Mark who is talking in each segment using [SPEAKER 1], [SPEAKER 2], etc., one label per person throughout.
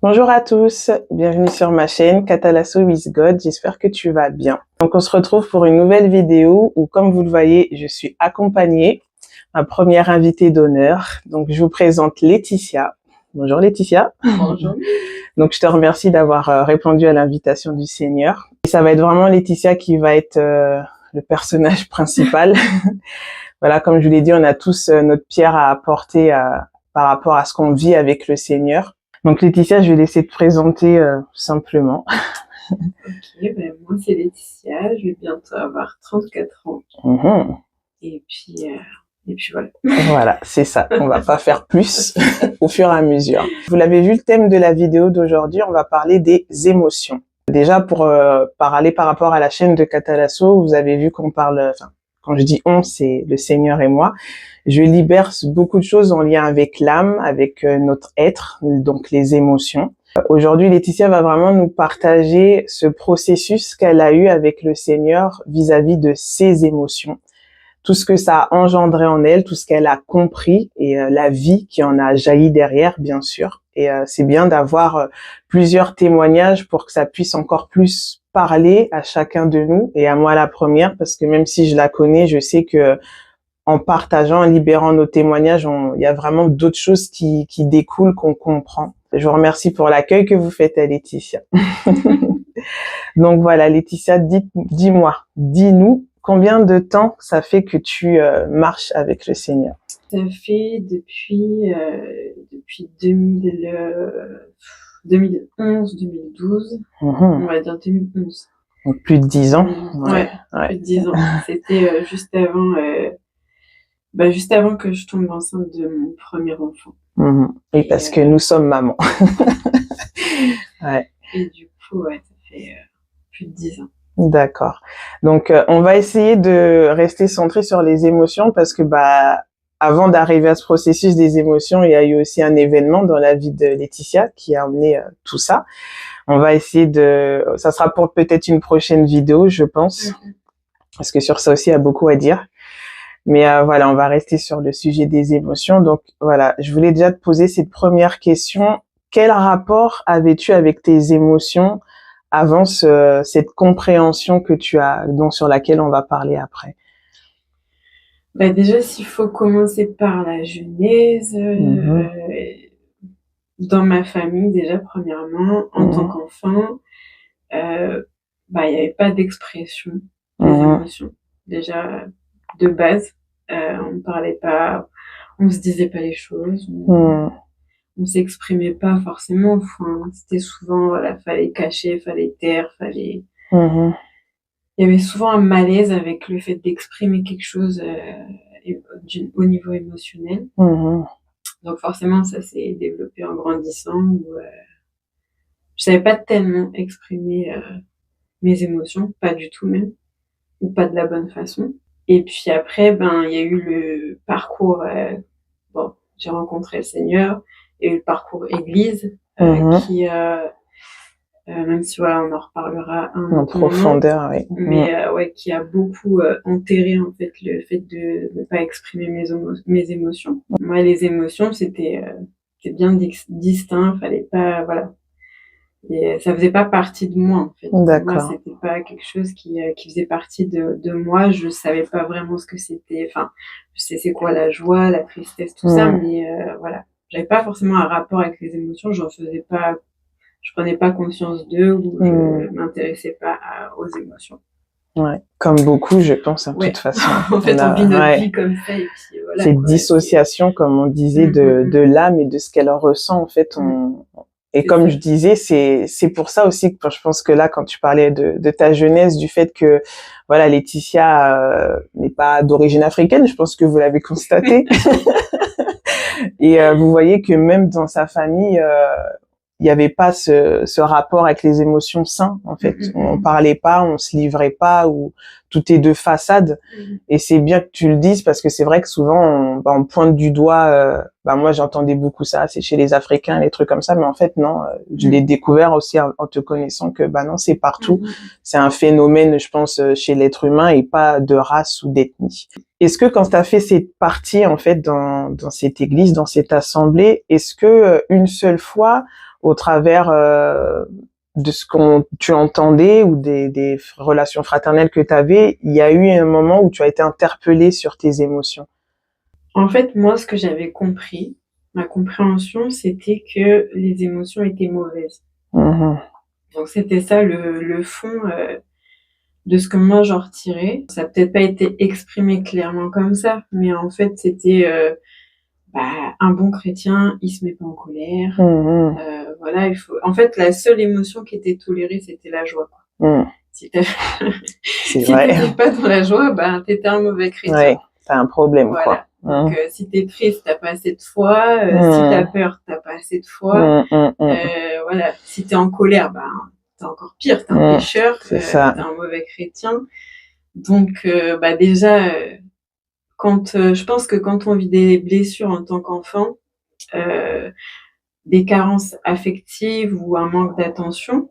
[SPEAKER 1] Bonjour à tous, bienvenue sur ma chaîne Catalasso with God, j'espère que tu vas bien. Donc on se retrouve pour une nouvelle vidéo où, comme vous le voyez, je suis accompagnée, ma première invitée d'honneur. Donc je vous présente Laetitia. Bonjour Laetitia.
[SPEAKER 2] Bonjour.
[SPEAKER 1] Donc je te remercie d'avoir répondu à l'invitation du Seigneur. Et ça va être vraiment Laetitia qui va être le personnage principal. Voilà, comme je vous l'ai dit, on a tous notre pierre à apporter par rapport à ce qu'on vit avec le Seigneur. Donc Laetitia, je vais laisser te présenter simplement.
[SPEAKER 2] Ok, ben moi c'est Laetitia, je vais bientôt avoir 34 ans. Et puis voilà.
[SPEAKER 1] Voilà, c'est ça. On va pas faire plus au fur et à mesure. Vous l'avez vu, le thème de la vidéo d'aujourd'hui, on va parler des émotions. Déjà, pour parler par rapport à la chaîne de Catalasso, vous avez vu qu'on parle, enfin, quand je dis on, c'est le Seigneur et moi. Je libère beaucoup de choses en lien avec l'âme, avec notre être, donc les émotions. Aujourd'hui, Laetitia va vraiment nous partager ce processus qu'elle a eu avec le Seigneur vis-à-vis de ses émotions. Tout ce que ça a engendré en elle, tout ce qu'elle a compris et la vie qui en a jailli derrière, bien sûr. Et c'est bien d'avoir plusieurs témoignages pour que ça puisse encore plus parler à chacun de nous et à moi la première, parce que même si je la connais, je sais que en partageant, en libérant nos témoignages, il y a vraiment d'autres choses qui découlent, qu'on comprend. Je vous remercie pour l'accueil que vous faites à Laetitia. Donc voilà, Laetitia, dis-moi, dis-nous, combien de temps ça fait que tu marches avec le Seigneur?
[SPEAKER 2] Ça fait depuis 2011, 2012, on va dire 2011.
[SPEAKER 1] Donc plus de 10 ans.
[SPEAKER 2] Ouais. Plus de 10 ans. C'était juste avant que je tombe enceinte de mon premier enfant.
[SPEAKER 1] Et parce que nous sommes mamans. Ouais.
[SPEAKER 2] Et du coup, ouais, ça fait plus de 10 ans.
[SPEAKER 1] D'accord. Donc, on va essayer de rester centré sur les émotions parce que, avant d'arriver à ce processus des émotions, il y a eu aussi un événement dans la vie de Laetitia qui a amené tout ça. On va essayer ça sera pour peut-être une prochaine vidéo, je pense, parce que sur ça aussi, il y a beaucoup à dire. Mais voilà, on va rester sur le sujet des émotions. Donc voilà, je voulais déjà te poser cette première question. Quel rapport avais-tu avec tes émotions avant cette compréhension que tu as, sur laquelle on va parler après?
[SPEAKER 2] Déjà, s'il faut commencer par la genèse, dans ma famille, déjà, premièrement, en tant qu'enfant, il n'y avait pas d'expression des émotions. Déjà, de base, on ne parlait pas, on se disait pas les choses, on s'exprimait pas forcément. Enfin, c'était souvent, voilà, fallait cacher, fallait taire, fallait... Il y avait souvent un malaise avec le fait d'exprimer quelque chose au niveau émotionnel. Donc forcément, ça s'est développé en grandissant où je savais pas tellement exprimer mes émotions, pas du tout même, ou pas de la bonne façon. Et puis après, il y a eu le parcours, j'ai rencontré le Seigneur, et le parcours église, qui, même si voilà, on en reparlera en
[SPEAKER 1] profondeur, oui.
[SPEAKER 2] Mais qui a beaucoup enterré en fait le fait de ne pas exprimer mes émotions. Moi, les émotions, c'était bien distinct, fallait pas, voilà. Et ça faisait pas partie de moi en fait.
[SPEAKER 1] D'accord.
[SPEAKER 2] Moi, c'était pas quelque chose qui faisait partie de moi. Je savais pas vraiment ce que c'était. Enfin, je sais c'est quoi la joie, la tristesse, tout ça, mais voilà, j'avais pas forcément un rapport avec les émotions. Je prenais pas conscience d'eux ou je m'intéressais pas aux émotions.
[SPEAKER 1] Ouais, comme beaucoup, je pense, de toute façon.
[SPEAKER 2] En fait, on vit notre vie comme ça et puis voilà.
[SPEAKER 1] Cette dissociation, comme on disait, de l'âme et de ce qu'elle ressent, en fait, et comme je disais, c'est pour ça aussi que je pense que là, quand tu parlais de ta jeunesse, du fait que, voilà, Laetitia n'est pas d'origine africaine, je pense que vous l'avez constaté. Et vous voyez que même dans sa famille, il n'y avait pas ce rapport avec les émotions sain, en fait. On parlait pas, on se livrait pas, ou tout est de façade. Et c'est bien que tu le dises parce que c'est vrai que souvent on pointe du doigt. Moi, j'entendais beaucoup ça, c'est chez les Africains, les trucs comme ça. Mais en fait, non. Je l'ai découvert aussi en te connaissant que non, c'est partout. C'est un phénomène, je pense, chez l'être humain et pas de race ou d'ethnie. Est-ce que quand tu as fait cette partie en fait dans cette église, dans cette assemblée, est-ce que une seule fois au travers de ce tu entendais ou des relations fraternelles que tu avais, il y a eu un moment où tu as été interpellée sur tes émotions?
[SPEAKER 2] En fait, moi, ce que j'avais compris, ma compréhension, c'était que les émotions étaient mauvaises.
[SPEAKER 1] Mmh.
[SPEAKER 2] Donc c'était ça le fond de ce que moi j'en retirais. Ça n'a peut-être pas été exprimé clairement comme ça, mais en fait c'était un bon chrétien, il se met pas en colère.
[SPEAKER 1] Mmh.
[SPEAKER 2] Voilà, il faut. En fait, la seule émotion qui était tolérée, c'était la joie, quoi.
[SPEAKER 1] Mmh.
[SPEAKER 2] Si
[SPEAKER 1] C'est
[SPEAKER 2] si
[SPEAKER 1] vrai.
[SPEAKER 2] t'étais pas dans la joie, ben t'étais un mauvais chrétien.
[SPEAKER 1] Ouais, t'as un problème,
[SPEAKER 2] Voilà.
[SPEAKER 1] quoi.
[SPEAKER 2] Donc si t'es triste, t'as pas assez de foi. Si t'as peur, t'as pas assez de foi. Voilà. Si t'es en colère, ben t'es encore pire, t'es un pécheur,
[SPEAKER 1] C'est ça.
[SPEAKER 2] t'es un mauvais chrétien. Donc déjà, je pense que quand on vit des blessures en tant qu'enfant, des carences affectives ou un manque d'attention,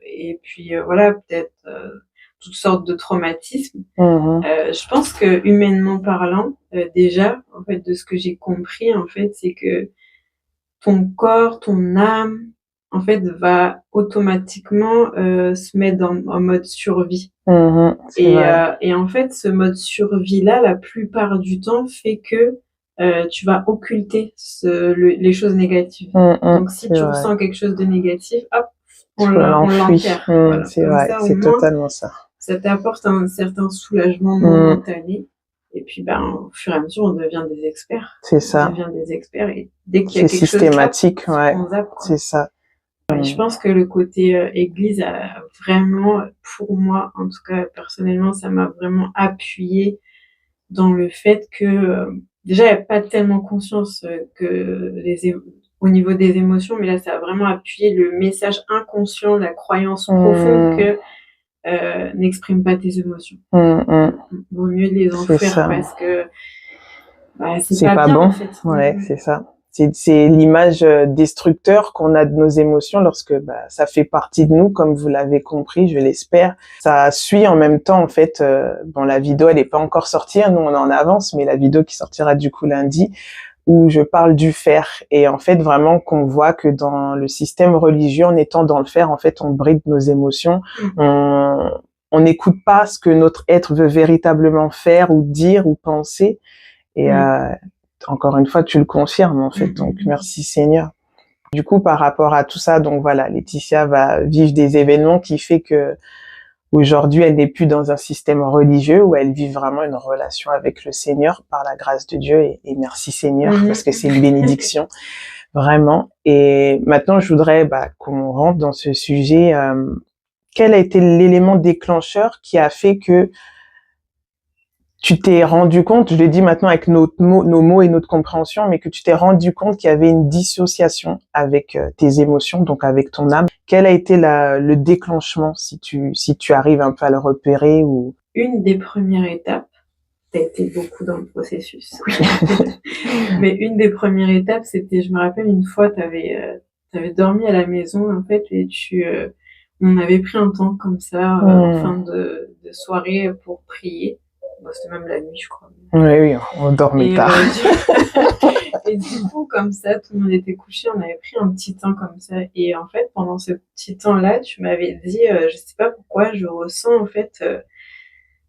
[SPEAKER 2] et puis voilà, peut-être toutes sortes de traumatismes. Je pense que humainement parlant, déjà, en fait, de ce que j'ai compris, en fait, c'est que ton corps, ton âme, en fait, va automatiquement se mettre en mode survie. Et en fait, ce mode survie-là, la plupart du temps, fait que tu vas occulter les choses négatives. Donc, si tu ressens quelque chose de négatif, hop, on l'enterre. Voilà.
[SPEAKER 1] C'est
[SPEAKER 2] comme
[SPEAKER 1] vrai,
[SPEAKER 2] ça,
[SPEAKER 1] c'est totalement ça.
[SPEAKER 2] Ça t'apporte un certain soulagement momentané. Et puis, au fur et à mesure, on devient des experts.
[SPEAKER 1] C'est ça.
[SPEAKER 2] On devient des experts. Et dès qu'il y a quelque chose,
[SPEAKER 1] systématique, ouais.
[SPEAKER 2] on zappe, quoi.
[SPEAKER 1] C'est ça.
[SPEAKER 2] Et je pense que le côté église a vraiment, pour moi, en tout cas personnellement, ça m'a vraiment appuyé dans le fait que déjà, il n'y a pas tellement conscience que au niveau des émotions, mais là, ça a vraiment appuyé le message inconscient, la croyance profonde que n'exprime pas tes émotions. Vaut mieux les enfuir parce que c'est pas bien,
[SPEAKER 1] bon.
[SPEAKER 2] en fait.
[SPEAKER 1] Ouais, c'est ça. C'est l'image destructeur qu'on a de nos émotions lorsque ça fait partie de nous, comme vous l'avez compris, je l'espère. Ça suit en même temps, en fait. La vidéo, elle est pas encore sortie, nous on est en avance, mais la vidéo qui sortira du coup lundi, où je parle du fer. Et en fait, vraiment qu'on voit que dans le système religieux, en étant dans le fer, en fait, on bride nos émotions. On n'écoute pas ce que notre être veut véritablement faire ou dire ou penser. Et encore une fois, tu le confirmes, en fait. Donc, merci Seigneur. Du coup, par rapport à tout ça, donc voilà, Laetitia va vivre des événements qui fait que aujourd'hui, elle n'est plus dans un système religieux où elle vit vraiment une relation avec le Seigneur par la grâce de Dieu. Et merci Seigneur, parce que c'est une bénédiction, vraiment. Et maintenant, je voudrais qu'on rentre dans ce sujet. Quel a été l'élément déclencheur qui a fait que tu t'es rendu compte, je le dis maintenant avec nos mots et notre compréhension, mais que tu t'es rendu compte qu'il y avait une dissociation avec tes émotions, donc avec ton âme. Quel a été le déclenchement, si tu arrives un peu à le repérer ou...
[SPEAKER 2] Une des premières étapes, t'as été beaucoup dans le processus, mais une des premières étapes, c'était, je me rappelle une fois, t'avais dormi à la maison, en fait, et on avait pris un temps comme ça, en fin de soirée pour prier. C'était même la nuit, je crois.
[SPEAKER 1] Oui, on dormait tard.
[SPEAKER 2] Et du coup, comme ça, tout le monde était couché, on avait pris un petit temps comme ça. Et en fait, pendant ce petit temps-là, tu m'avais dit, je sais pas pourquoi, je ressens, en fait,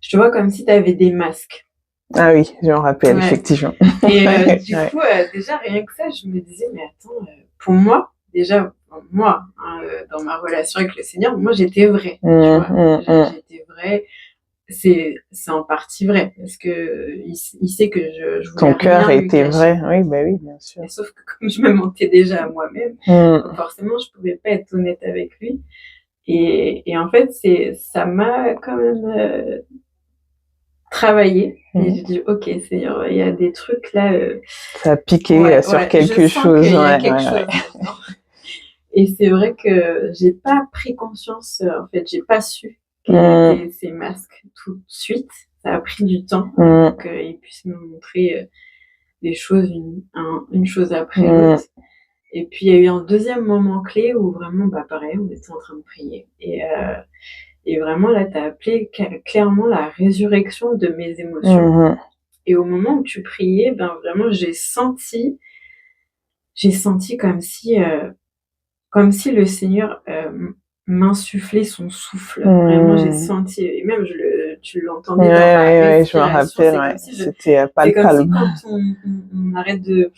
[SPEAKER 2] je te vois comme si tu avais des masques.
[SPEAKER 1] Ah oui, je m'en rappelle, effectivement.
[SPEAKER 2] Et du coup, déjà, rien que ça, je me disais, mais attends, pour moi, déjà, dans ma relation avec le Seigneur, moi, j'étais vraie. Tu vois, j'étais vraie. C'est en partie vrai parce que il sait que je voulais. Ton cœur
[SPEAKER 1] était vrai, oui, oui, bien sûr.
[SPEAKER 2] Mais sauf que comme je me mentais déjà à moi-même, forcément je pouvais pas être honnête avec lui. Et en fait ça m'a quand même travaillé. Et j'ai dit ok Seigneur, il y a des trucs là.
[SPEAKER 1] Ça a piqué sur quelque chose.
[SPEAKER 2] Il y a quelque chose. Et c'est vrai que j'ai pas pris conscience. En fait, j'ai pas su ces masques tout de suite. Ça a pris du temps pour qu'ils puissent me montrer des choses, une chose après l'autre. Et puis, il y a eu un deuxième moment clé où vraiment, pareil, on était en train de prier. Et vraiment, là, t'as appelé clairement la résurrection de mes émotions. Et au moment où tu priais, vraiment, j'ai senti comme si comme si le Seigneur m'insufflait son souffle. Vraiment, j'ai senti, et même tu l'entendais dans ma respiration.
[SPEAKER 1] Je me rappelle,
[SPEAKER 2] comme si
[SPEAKER 1] c'était palpable.
[SPEAKER 2] C'est comme si quand on arrête de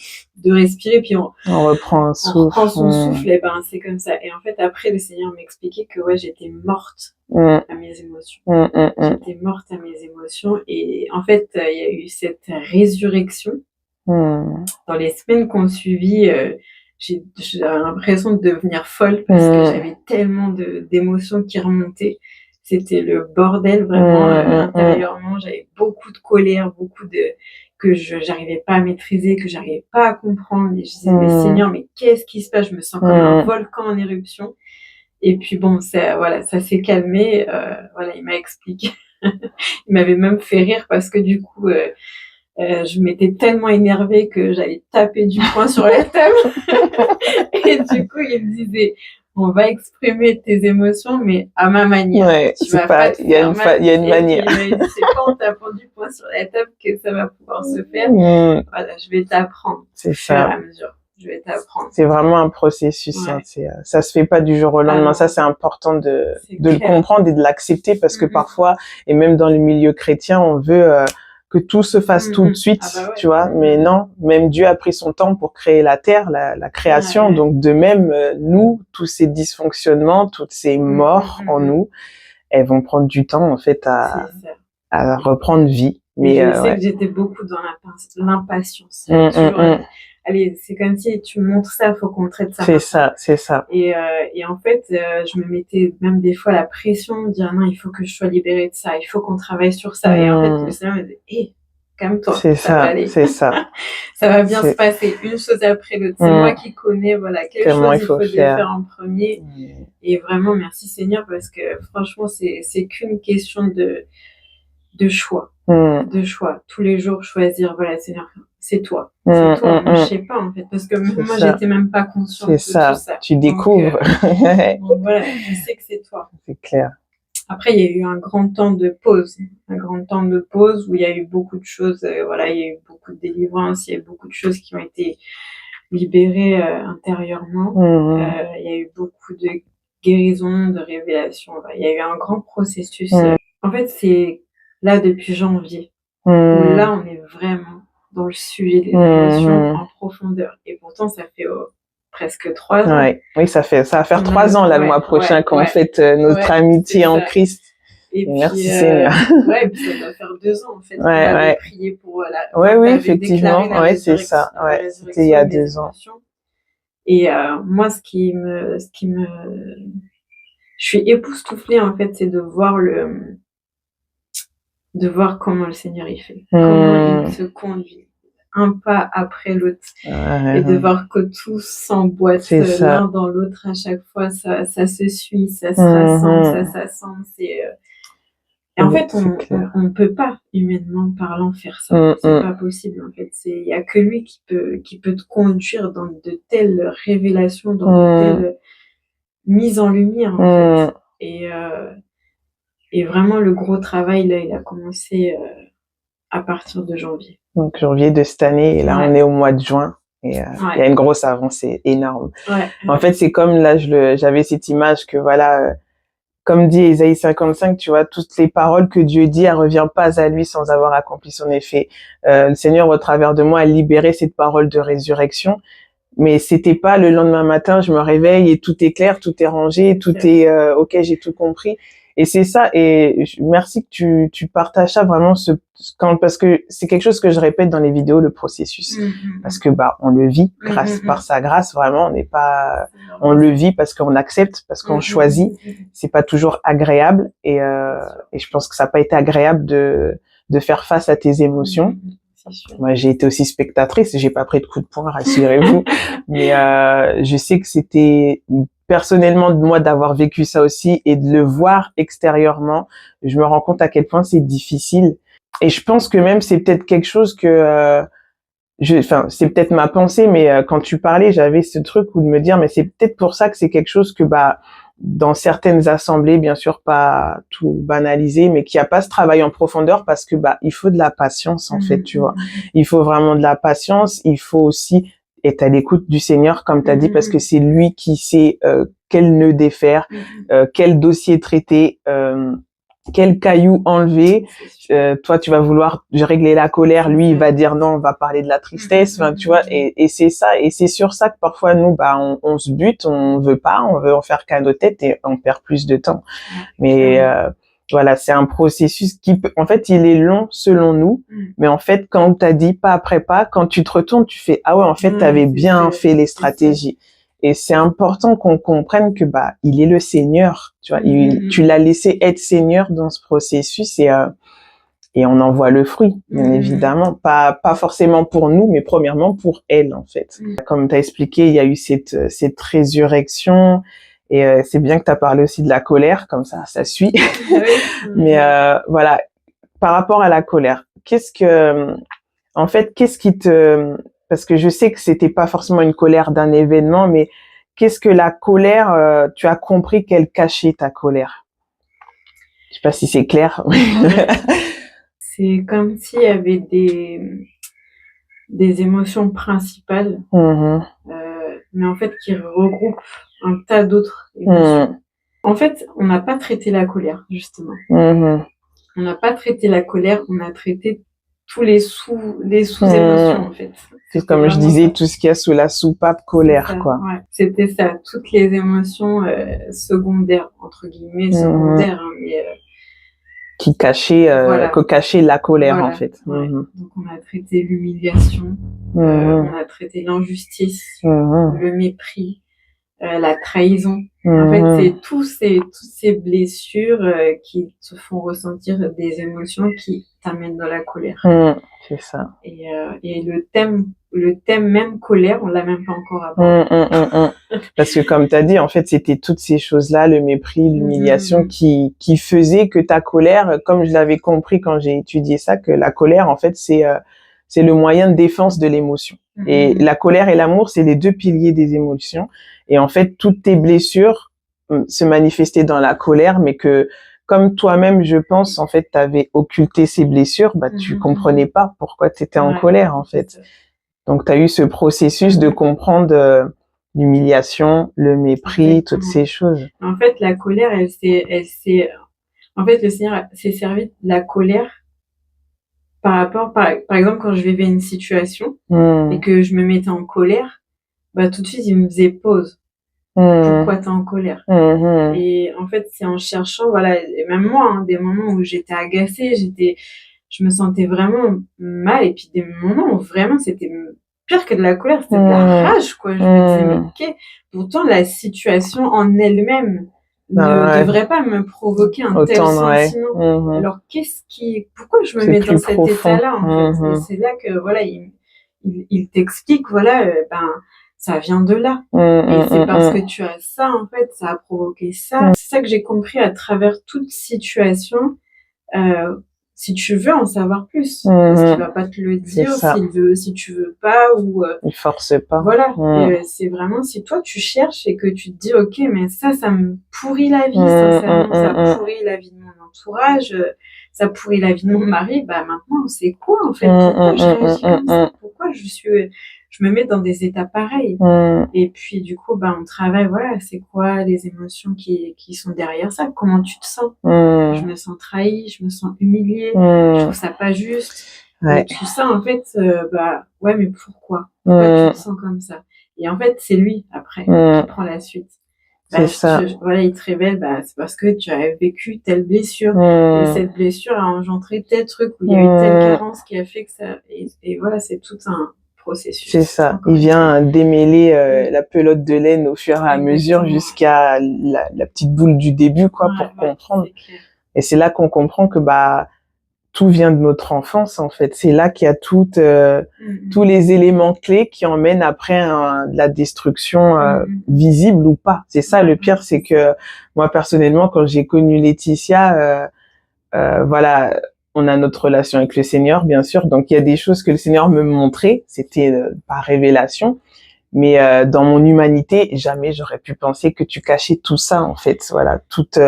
[SPEAKER 2] respirer, puis on
[SPEAKER 1] reprend un souffle.
[SPEAKER 2] On reprend son souffle, et ben c'est comme ça. Et en fait, après, le Seigneur m'expliquait que j'étais morte à mes émotions. J'étais morte à mes émotions, et en fait, il y a eu cette résurrection. Dans les semaines qu'on suivi, j'ai l'impression de devenir folle parce que j'avais tellement d'émotions qui remontaient. C'était le bordel vraiment intérieurement. J'avais beaucoup de colère, que j'arrivais pas à maîtriser, que j'arrivais pas à comprendre. Et je disais, mais Seigneur, mais qu'est-ce qui se passe? Je me sens comme un volcan en éruption. Et puis bon, ça s'est calmé. Il m'a expliqué. Il m'avait même fait rire parce que du coup, je m'étais tellement énervée que j'allais taper du poing sur la table. Et du coup, il me disait, on va exprimer tes émotions, mais à ma manière.
[SPEAKER 1] Ouais, il y a une manière.
[SPEAKER 2] Il m'a dit, c'est pas en tapant du poing sur la table que ça va pouvoir se faire. Voilà, je vais t'apprendre.
[SPEAKER 1] C'est
[SPEAKER 2] ça. Au fur et à mesure. Je vais t'apprendre.
[SPEAKER 1] C'est vraiment un processus. Ça se fait pas du jour au lendemain. Ça, c'est important de le comprendre et de l'accepter parce que parfois, et même dans le milieu chrétien, on veut que tout se fasse tout de suite, tu vois. Mais non, même Dieu a pris son temps pour créer la terre, la création. Donc de même, nous, tous ces dysfonctionnements, toutes ces morts en nous, elles vont prendre du temps en fait à reprendre vie. Mais
[SPEAKER 2] je sais que j'étais beaucoup dans l'impatience. Allez, c'est comme si tu montres ça, faut qu'on traite ça.
[SPEAKER 1] C'est ça.
[SPEAKER 2] Et en fait, je me mettais même des fois la pression de dire non, il faut que je sois libérée de ça, il faut qu'on travaille sur ça. Et en fait, le Seigneur me dit, calme-toi.
[SPEAKER 1] C'est ça.
[SPEAKER 2] Ça va bien se passer, une chose après l'autre. C'est moi qui connais, quelle chose il faut faire en premier. Et vraiment, merci Seigneur, parce que franchement, c'est qu'une question de choix. De choix. Tous les jours, choisir, Seigneur, c'est toi. C'est toi. Moi, je sais pas, en fait, parce que moi, j'étais même pas consciente de tout ça.
[SPEAKER 1] Tu découvres.
[SPEAKER 2] Donc voilà, je sais que c'est toi.
[SPEAKER 1] C'est clair.
[SPEAKER 2] Après, il y a eu un grand temps de pause. Où il y a eu beaucoup de choses, il y a eu beaucoup de délivrance, il y a eu beaucoup de choses qui ont été libérées intérieurement. Il y a eu beaucoup de guérison, de révélation. Il y a eu un grand processus. En fait, c'est là depuis janvier. Où là, on est vraiment dans le sujet des émotions en profondeur. Et pourtant, ça fait presque 3 ans.
[SPEAKER 1] Oui, ça va faire 3 ans, là, le mois prochain, qu'on fête notre amitié en Christ.
[SPEAKER 2] Et puis,
[SPEAKER 1] merci Seigneur.
[SPEAKER 2] Puis ça doit faire 2 ans, en fait. On avait prié pour
[SPEAKER 1] oui, effectivement. C'est ça. C'était il y a 2 ans.
[SPEAKER 2] Et moi, je suis époustouflée, en fait, c'est de voir comment le Seigneur y fait, comment il se conduit un pas après l'autre, et de voir que tout s'emboîte l'un dans l'autre à chaque fois, ça se suit, ça se rassemble, ça s'assemble. Et en fait, on ne peut pas, humainement parlant, faire ça. C'est pas possible, en fait. Il y a que lui qui peut te conduire dans de telles révélations, dans de telles mises en lumière, en fait. Et vraiment, le gros travail, là, il a commencé à partir de janvier.
[SPEAKER 1] Donc, janvier de cette année, et là, on est au mois de juin. Et il y a une grosse avancée énorme. En fait, c'est comme là, j'avais cette image que comme dit Ésaïe 55, tu vois, toutes les paroles que Dieu dit, elles reviennent pas à lui sans avoir accompli son effet. Le Seigneur, au travers de moi, a libéré cette parole de résurrection. Mais c'était pas le lendemain matin, je me réveille et tout est clair, tout est rangé, tout est ok, j'ai tout compris. Et c'est ça. Et merci que tu partages ça vraiment parce que c'est quelque chose que je répète dans les vidéos, le processus. Parce que on le vit par sa grâce, vraiment. On le vit parce qu'on accepte, parce qu'on choisit. C'est pas toujours agréable. Et je pense que ça n'a pas été agréable de faire face à tes émotions. Moi, j'ai été aussi spectatrice, j'ai pas pris de coup de poing, rassurez-vous. Mais je sais que c'était personnellement de moi d'avoir vécu ça aussi et de le voir extérieurement. Je me rends compte à quel point c'est difficile. Et je pense que même c'est peut-être quelque chose que c'est peut-être ma pensée, mais quand tu parlais, j'avais ce truc où de me dire, mais c'est peut-être pour ça que c'est quelque chose que dans certaines assemblées, bien sûr pas tout banalisé, mais qu'il n'y a pas ce travail en profondeur parce que il faut de la patience en fait, tu vois. Il faut vraiment de la patience, il faut aussi être à l'écoute du Seigneur, comme tu as dit, parce que c'est lui qui sait quel nœud défaire, quel dossier traiter, quel caillou enlever. Toi, tu vas vouloir régler la colère, lui, il va dire non, on va parler de la tristesse, enfin, tu vois, et c'est ça, et c'est sur ça que parfois, nous, on se bute, on veut pas, on veut en faire qu'à nos têtes et on perd plus de temps. Mais voilà, c'est un processus qui peut, en fait, il est long selon nous, mais en fait, quand t'as dit pas après pas, quand tu te retournes, tu fais, ah ouais, en fait, t'avais bien fait les stratégies. Et c'est important qu'on comprenne que, il est le Seigneur, tu vois, tu l'as laissé être Seigneur dans ce processus et on en voit le fruit, bien évidemment. Pas forcément pour nous, mais premièrement pour elle, en fait. Comme t'as expliqué, il y a eu cette résurrection. Et c'est bien que tu as parlé aussi de la colère, comme ça suit. Mais voilà, par rapport à la colère, qu'est-ce qui te... Parce que je sais que c'était pas forcément une colère d'un événement, mais qu'est-ce que la colère, tu as compris qu'elle cachait ta colère? Je sais pas si c'est clair.
[SPEAKER 2] C'est comme s'il y avait des émotions principales, mais en fait qui regroupent un tas d'autres émotions. En fait, on n'a pas traité la colère, justement. On n'a pas traité la colère, on a traité tous les sous-émotions, en fait.
[SPEAKER 1] C'est comme je disais, tout ce qu'il y a sous la soupape colère, quoi.
[SPEAKER 2] Ouais. C'était ça, toutes les émotions secondaires, entre guillemets, secondaires, mais...
[SPEAKER 1] qui cachait la colère, en fait.
[SPEAKER 2] Ouais. Donc on a traité l'humiliation, on a traité l'injustice, le mépris, la trahison. En fait, c'est toutes ces blessures qui te font ressentir des émotions qui t'amènent dans la colère.
[SPEAKER 1] C'est ça.
[SPEAKER 2] Et le thème même colère, on l'a même pas encore abordé.
[SPEAKER 1] Parce que comme tu as dit, en fait, c'était toutes ces choses-là, le mépris, l'humiliation qui faisaient que ta colère, comme je l'avais compris quand j'ai étudié ça, que la colère, en fait, c'est le moyen de défense de l'émotion. Et la colère et l'amour, c'est les deux piliers des émotions. Et en fait, toutes tes blessures se manifestaient dans la colère, mais que comme toi-même, je pense, en fait, t'avais occulté ces blessures, tu comprenais pas pourquoi t'étais en colère, en fait. Donc, t'as eu ce processus de comprendre l'humiliation, le mépris, toutes ces choses.
[SPEAKER 2] En fait, la colère, en fait, le Seigneur s'est servi de la colère par rapport, par exemple, quand je vivais une situation et que je me mettais en colère, tout de suite, il me faisait pause. Pourquoi t'es en colère? Et en fait, c'est en cherchant, voilà, et même moi, des moments où j'étais agacée, je me sentais vraiment mal, et puis des moments où vraiment c'était pire que de la colère, c'était de la rage, quoi. Je me disais, mais ok, pourtant la situation en elle-même ne devrait pas me provoquer un tel sentiment. Alors pourquoi je me mets dans cet état-là, en fait? Et c'est là que, voilà, il t'explique, voilà, ça vient de là. Et c'est parce que tu as ça, en fait, ça a provoqué ça. C'est ça que j'ai compris à travers toute situation. Si tu veux en savoir plus, parce qu'il va pas te le dire, si tu veux pas, ou...
[SPEAKER 1] il force pas.
[SPEAKER 2] Voilà. C'est vraiment, si toi, tu cherches et que tu te dis, ok, mais ça me pourrit la vie, sincèrement, ça pourrit la vie de mon entourage, ça pourrit la vie de mon mari, maintenant, c'est quoi, en fait? Pourquoi je réagis comme ça? Pourquoi je me mets dans des états pareils? Et puis, du coup, on travaille, voilà, c'est quoi les émotions qui sont derrière ça? Comment tu te sens? Je me sens trahie, je me sens humiliée, je trouve ça pas juste. Et tout ça, en fait, ouais, mais pourquoi tu te sens comme ça? Et en fait, c'est lui, après, qui prend la suite.
[SPEAKER 1] C'est ça.
[SPEAKER 2] Voilà, il te révèle, c'est parce que tu as vécu telle blessure, et cette blessure a engendré tel truc, où il y a eu telle carence qui a fait que ça, et voilà, c'est tout un processus.
[SPEAKER 1] C'est ça. Il vient démêler la pelote de laine au fur et à mesure jusqu'à la petite boule du début, quoi, pour comprendre. Et c'est là qu'on comprend que, tout vient de notre enfance, en fait. C'est là qu'il y a tous les éléments clés qui emmènent après de la destruction visible ou pas. C'est ça, le pire, c'est que moi, personnellement, quand j'ai connu Laetitia, voilà, on a notre relation avec le Seigneur, bien sûr. Donc, il y a des choses que le Seigneur me montrait. C'était par révélation. Mais dans mon humanité, jamais j'aurais pu penser que tu cachais tout ça, en fait. Voilà, toute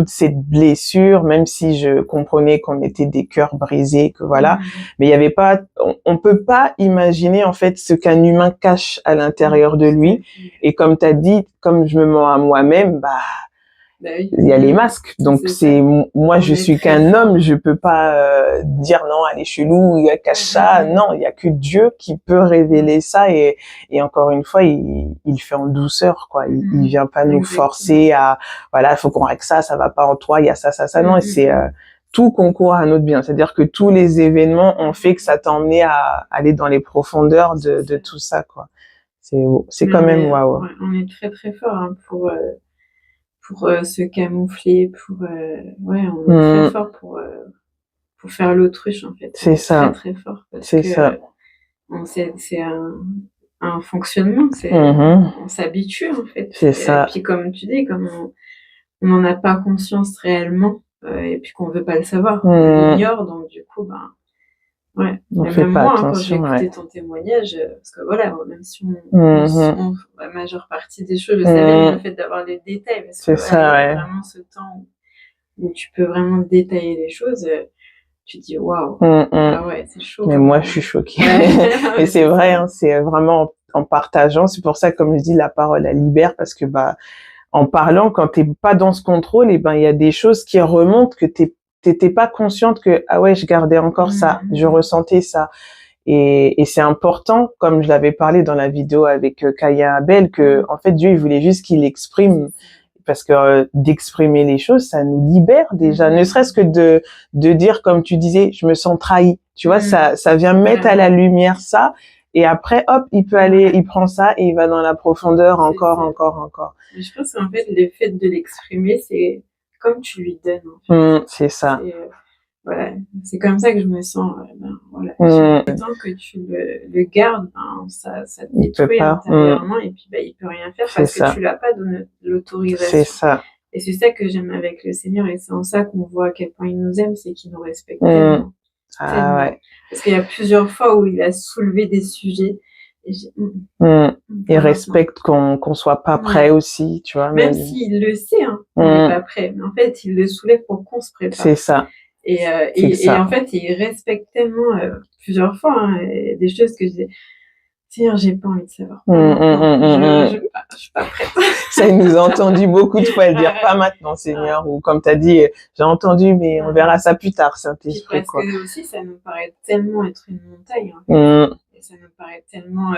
[SPEAKER 1] cette blessure, même si je comprenais qu'on était des cœurs brisés, que voilà. Mais il y avait pas, on peut pas imaginer, en fait, ce qu'un humain cache à l'intérieur de lui. Et comme t'as dit, comme je me mens à moi-même,
[SPEAKER 2] Oui.
[SPEAKER 1] il y a les masques. Donc moi, je suis qu'un homme, je peux pas dire non, elle est chelou, il cache ça. Non, il y a que Dieu qui peut révéler ça et encore une fois, il fait en douceur, quoi. Il vient pas nous forcer à, voilà, il faut qu'on règle ça, ça va pas en toi, il y a ça. Non, c'est tout concourt à notre bien. C'est-à-dire que tous les événements ont fait que ça t'a emmené à aller dans les profondeurs de tout ça, quoi. C'est quand même waouh.
[SPEAKER 2] Ouais, on est très très fort hein, pour se camoufler, on est très fort pour faire l'autruche en fait.
[SPEAKER 1] C'est ça.
[SPEAKER 2] Très très fort parce
[SPEAKER 1] c'est
[SPEAKER 2] que
[SPEAKER 1] ça.
[SPEAKER 2] C'est un fonctionnement, on s'habitue en fait.
[SPEAKER 1] C'est ça.
[SPEAKER 2] Et puis comme tu dis, comme on n'en a pas conscience réellement et puis qu'on veut pas le savoir, on l'ignore donc du coup ouais.
[SPEAKER 1] On
[SPEAKER 2] et
[SPEAKER 1] fait
[SPEAKER 2] même
[SPEAKER 1] pas
[SPEAKER 2] moi,
[SPEAKER 1] attention,
[SPEAKER 2] quand j'ai écouté ton témoignage, parce que voilà, même si la majeure partie des choses, je savais le fait d'avoir les détails, parce que voilà, vraiment ce temps où tu peux vraiment détailler les choses, tu te dis waouh, ah ouais, c'est chaud.
[SPEAKER 1] Mais moi, je suis choquée. Et c'est vrai, hein, c'est vraiment en partageant. C'est pour ça, comme je dis, la parole, elle libère, parce que en parlant, quand t'es pas dans ce contrôle, et il y a des choses qui remontent que t'étais pas consciente que ah ouais, je gardais encore ça, je ressentais ça. Et c'est important, comme je l'avais parlé dans la vidéo avec Kaya Abel, que en fait Dieu il voulait juste qu'il exprime, parce que d'exprimer les choses, ça nous libère déjà, ne serait-ce que de dire, comme tu disais, je me sens trahi. Tu vois, ça vient mettre à la lumière ça. Et après, hop, il peut aller, il prend ça et il va dans la profondeur encore.
[SPEAKER 2] Mais je pense qu'en fait, le fait de l'exprimer, c'est comme tu lui donnes. En fait.
[SPEAKER 1] C'est ça.
[SPEAKER 2] Voilà, c'est comme ça que je me sens. Voilà. Tant que tu le gardes, ça te détruit intérieurement et puis il peut rien faire parce que tu l'as pas donné l'autorisation.
[SPEAKER 1] C'est ça.
[SPEAKER 2] Et c'est ça que j'aime avec le Seigneur et c'est en ça qu'on voit à quel point il nous aime, c'est qu'il nous respecte tellement.
[SPEAKER 1] Ouais.
[SPEAKER 2] Parce qu'il y a plusieurs fois où il a soulevé des sujets. Et
[SPEAKER 1] il respecte qu'on soit pas prêt aussi, tu vois.
[SPEAKER 2] Même s'il le sait, on n'est pas prêt. Mais en fait, il le soulève pour qu'on se prépare.
[SPEAKER 1] C'est ça.
[SPEAKER 2] Et en fait, il respecte tellement plusieurs fois des choses que je dis. Seigneur, j'ai pas envie de savoir. Je suis pas prête.
[SPEAKER 1] Ça, il nous a entendu beaucoup de fois le dire, pas maintenant, Seigneur, ou comme t'as dit, j'ai entendu, mais on verra ça plus tard, Saint-Esprit,
[SPEAKER 2] quoi. Parce que aussi, ça nous paraît tellement être une montagne, et ça nous paraît tellement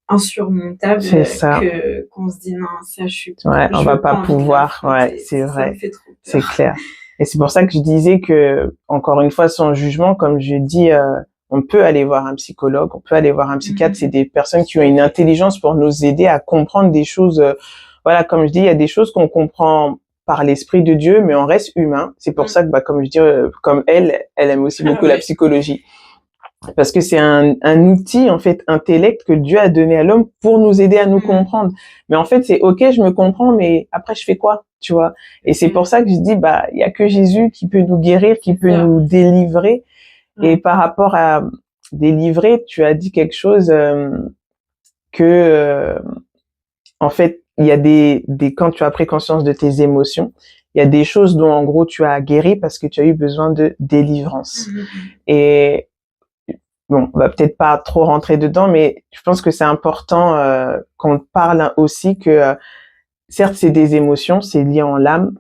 [SPEAKER 2] insurmontable qu'on se dit non, ça, je suis pas.
[SPEAKER 1] Ouais, on va pas pouvoir, c'est vrai. C'est clair. Et c'est pour ça que je disais que, encore une fois, sans jugement, comme je dis, on peut aller voir un psychologue, on peut aller voir un psychiatre. C'est des personnes qui ont une intelligence pour nous aider à comprendre des choses. Voilà, comme je dis, il y a des choses qu'on comprend par l'esprit de Dieu, mais on reste humain. C'est pour ça que, comme je dis, comme elle aime aussi beaucoup la psychologie. Parce que c'est un outil, en fait, intellect que Dieu a donné à l'homme pour nous aider à nous comprendre. Mais en fait, c'est OK, je me comprends, mais après, je fais quoi, tu vois? Et c'est pour ça que je dis, il y a que Jésus qui peut nous guérir, qui peut nous délivrer. Et par rapport à délivrer, tu as dit quelque chose en fait, il y a quand tu as pris conscience de tes émotions, il y a des choses dont, en gros, tu as guéri parce que tu as eu besoin de délivrance. Et bon, on va peut-être pas trop rentrer dedans, mais je pense que c'est important qu'on parle aussi que certes, c'est des émotions, c'est lié en l'âme,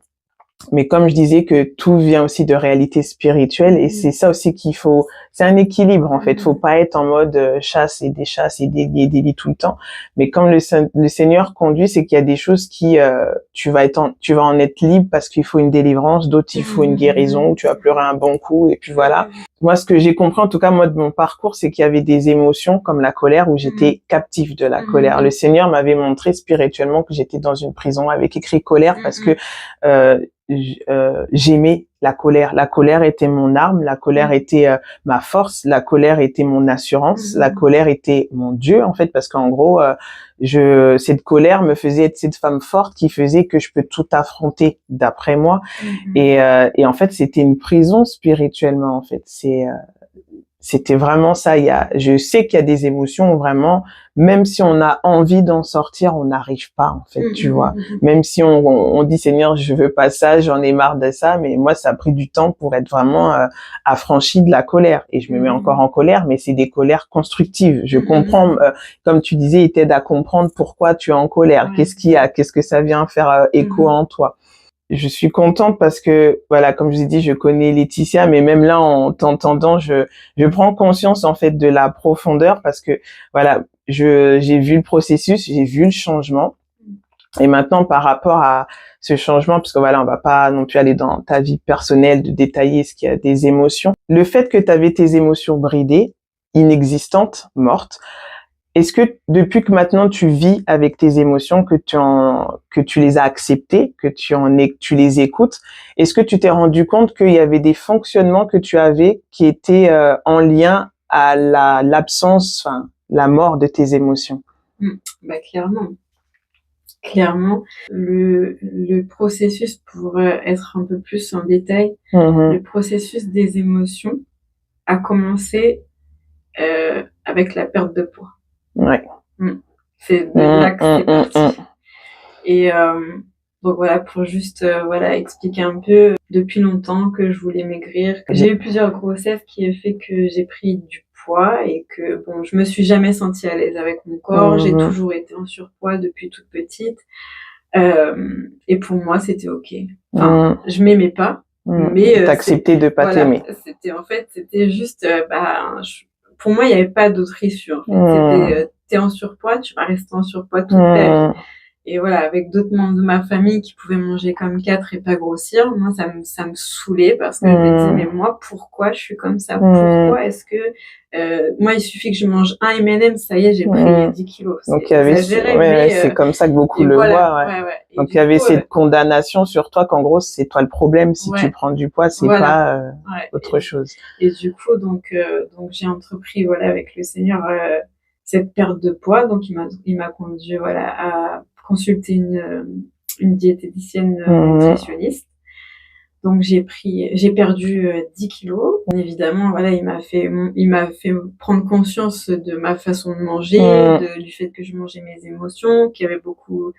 [SPEAKER 1] mais comme je disais que tout vient aussi de réalité spirituelle et c'est ça aussi qu'il faut, c'est un équilibre en fait, faut pas être en mode chasse et délie tout le temps, mais comme le Seigneur conduit, c'est qu'il y a des choses qui tu vas en être libre parce qu'il faut une délivrance, d'autres il faut une guérison, tu vas pleurer un bon coup et puis voilà. Moi ce que j'ai compris en tout cas moi de mon parcours, c'est qu'il y avait des émotions comme la colère où j'étais captive de la colère. Le Seigneur m'avait montré spirituellement que j'étais dans une prison avec écrit colère parce que j'aimais la colère. La colère était mon arme, la colère était ma force, la colère était mon assurance, la colère était mon Dieu en fait parce qu'en gros cette colère me faisait être cette femme forte qui faisait que je peux tout affronter d'après moi et en fait c'était une prison spirituellement en fait. c'était vraiment ça. Je sais qu'il y a des émotions où vraiment, même si on a envie d'en sortir, on n'arrive pas, en fait, tu vois. Même si on dit, Seigneur, je veux pas ça, j'en ai marre de ça, mais moi, ça a pris du temps pour être vraiment affranchi de la colère. Et je me mets encore en colère, mais c'est des colères constructives. Je comprends, comme tu disais, il t'aide à comprendre pourquoi tu es en colère. Qu'est-ce que ça vient faire écho en toi. Je suis contente parce que, voilà, comme je vous ai dit, je connais Laetitia, mais même là, en t'entendant, je prends conscience, en fait, de la profondeur parce que, voilà, j'ai vu le processus, j'ai vu le changement. Et maintenant, par rapport à ce changement, parce que voilà, on va pas non plus aller dans ta vie personnelle de détailler ce qu'il y a des émotions. Le fait que tu avais tes émotions bridées, inexistantes, mortes, est-ce que depuis que maintenant tu vis avec tes émotions, que tu les as acceptées, que tu les écoutes, est-ce que tu t'es rendu compte qu'il y avait des fonctionnements que tu avais qui étaient en lien à l'absence, enfin la mort de tes émotions?
[SPEAKER 2] Bah clairement, le processus pour être un peu plus en détail, le processus des émotions a commencé avec la perte de poids.
[SPEAKER 1] Ouais.
[SPEAKER 2] C'est de là que c'est parti. Et donc voilà, pour juste expliquer un peu, depuis longtemps que je voulais maigrir. J'ai eu plusieurs grossesses qui ont fait que j'ai pris du poids et que bon, je me suis jamais sentie à l'aise avec mon corps. J'ai toujours été en surpoids depuis toute petite. Et pour moi, c'était ok. Enfin, je m'aimais pas, mais
[SPEAKER 1] t'acceptais de pas t'aimer.
[SPEAKER 2] C'était juste pour moi, il n'y avait pas d'autre issue. En fait. C'était t'es en surpoids, tu vas rester en surpoids toute ta vie. Et voilà, avec d'autres membres de ma famille qui pouvaient manger comme 4 et pas grossir, moi ça me saoulait parce que je me disais mais moi pourquoi je suis comme ça? Pourquoi est-ce que moi il suffit que je mange un M&M, ça y est, j'ai pris 10 kilos.
[SPEAKER 1] Donc il y avait c'est comme ça que beaucoup le voient. Donc il y avait cette condamnation sur toi qu'en gros c'est toi le problème si tu prends du poids, c'est pas autre chose.
[SPEAKER 2] Et du coup donc j'ai entrepris avec le Seigneur cette perte de poids, donc il m'a conduit à consulter une diététicienne nutritionniste. Donc j'ai perdu 10 kilos. Bien évidemment, il m'a fait prendre conscience de ma façon de manger, du fait que je mangeais mes émotions, qu'il y avait beaucoup